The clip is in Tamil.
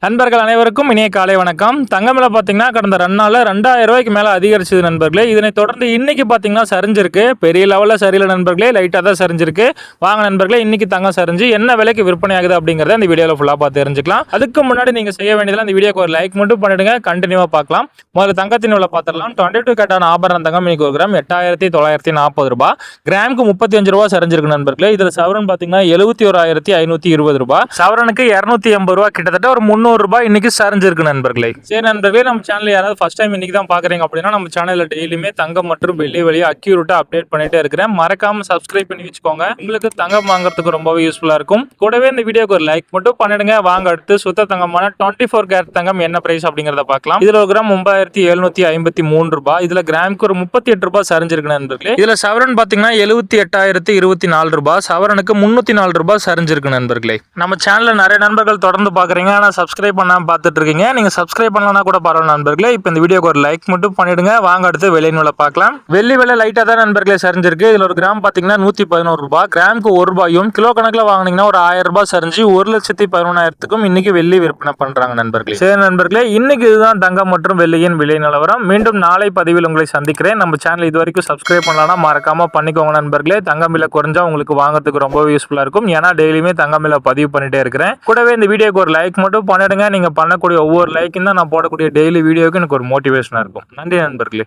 நண்பர்கள் அனைவருக்கும் இனிய காலை வணக்கம். தங்கம் விலை பார்த்தீங்கன்னா கடந்த 2 நாள்ல ரூ. 2000 மேல அதிகரிச்சது நண்பர்களே. இதனை தொடர்ந்து இன்னைக்கு பார்த்தீங்கன்னா சரிஞ்சிருக்கு. பெரிய லெவல்ல சரியில்ல நண்பர்களே, லைட்டா தான் சரிஞ்சிருக்கு. வாங்க நண்பர்களே, இன்னைக்கு தங்கம் சரிஞ்சு என்ன விலைக்கு விற்பனை ஆகுது அப்படிங்கறத இந்த வீடியோல ஃபுல்லா பார்த்து தெரிஞ்சுக்கலாம். அதுக்கு முன்னாடி நீங்க செய்ய வேண்டியதெல்லாம் இந்த வீடியோக்கு ஒரு லைக் மட்டும் பண்ணிடுங்க. கண்டினியூவா பார்க்கலாம். முதல்ல தங்கத்தின் விலை பார்த்துடலாம். 22 கேட்டான ஆபரண தங்கம் இன்னைக்கு ஒரு கிராம் 8940 ரூபாய். கிராமுக்கு 35 ரூபாய் சரிஞ்சிருக்கு நண்பர்களே. இதுல சவரன் பார்த்தீங்கன்னா 71520 ரூபாய். சவரனுக்கு 280 ரூபாய், கிட்டத்தட்ட ஒரு 300 ரூபாய் இன்னைக்கு சரிஞ்சிருக்கு நண்பர்களே. சரி நண்பர்களே, நம்ம சேனல் யாராவது ஃபர்ஸ்ட் டைம் இன்னைக்கு தான் பாக்குறீங்க அப்படின்னா நம்ம சேனல்ல டெய்லியுமே தங்கம் மற்றும் வெள்ளி விலையை அக்யூரேட்டா அப்டேட் பண்ணிட்டே இருக்கிறேன். மறக்காம சப்ஸ்கிரைப் பண்ணி வச்சுக்கோங்க. உங்களுக்கு தங்கம் வாங்குறதுக்கு ரொம்பவே யூஸ்ஃபுல்லா இருக்கும். கூடவே இந்த வீடியோக்கு ஒரு லைக் மட்டும் பண்ணிடுங்க. வாங்க அடுத்து சுத்த தங்கமான 24 கேரட் தங்கம் என்ன பிரைஸ் அப்படிங்கறத பார்க்கலாம். இதுல ஒரு கிராம் 3753 ரூபாய். இதுல கிராமுக்கு ஒரு 38 ரூபாய் சரிஞ்சிருக்கு நண்பர்களே. இதுல சவரன் பாத்தீங்கன்னா 78024 ரூபாய். சவரனுக்கு 304 ரூபாய் சரிஞ்சிருக்கு நண்பர்களே. நம்ம சேனல்ல நிறைய நண்பர்கள் தொடர்ந்து பாக்குறீங்க, ஆனா சப்ஸ்கிரைப் பண்ணாம பார்த்துட்டு இருக்கீங்க. நீங்க சப்ஸ்கிரைப் பண்ணலனா கூட பரவாயில்ல நண்பர்களே. இப்போ இந்த வீடியோக்கு ஒரு லைக் மட்டும் பண்ணிடுங்க. வாங்க அடுத்து வெள்ளியின் விலை பார்க்கலாம். வெள்ளி விலை லைட்டா தான் நண்பர்களே சரிஞ்சிருக்கு. இதுல ஒரு கிராம் பாத்தீங்கன்னா 111 ரூபாய். கிராமுக்கு 1 ரூபாயும். கிலோ கணக்குல வாங்குனீங்கன்னா ஒரு 1000 ரூபாய் சரிஞ்சு 1,11,000க்கும் இன்னைக்கு வெள்ளி விற்பனை பண்றாங்க நண்பர்களே. சரி நண்பர்களே, இன்னைக்கு இதுதான் தங்கம் மற்றும் வெள்ளியின் விலை நிலவரம். மீண்டும் நாளை பதிவில் உங்களை சந்திக்கிறேன். நம்ம சேனல் இது வரைக்கும் சப்ஸ்கிரைப் பண்ணலாம், மறக்காம பண்ணிக்கோங்க நண்பர்களே. தங்கம் விலை குறைஞ்சா உங்களுக்கு வாங்குறதுக்கு ரொம்பவே யூஸ்ஃபுல்லா இருக்கும். ஏன்னா டெய்லியுமே தங்கம் விலை பதிவு பண்ணிட்டே இருக்கிறேன். கூடவே இந்த வீடியோக்கு ஒரு லைக் மட்டும் பண்ணிடுங்க. நீங்க பண்ணக்கூடிய ஒவ்வொரு லைக்கும் தான் நான் போடக்கூடிய டெய்லி வீடியோக்கு எனக்கு ஒரு மோட்டிவேஷனா இருக்கும். நன்றி நண்பர்களே.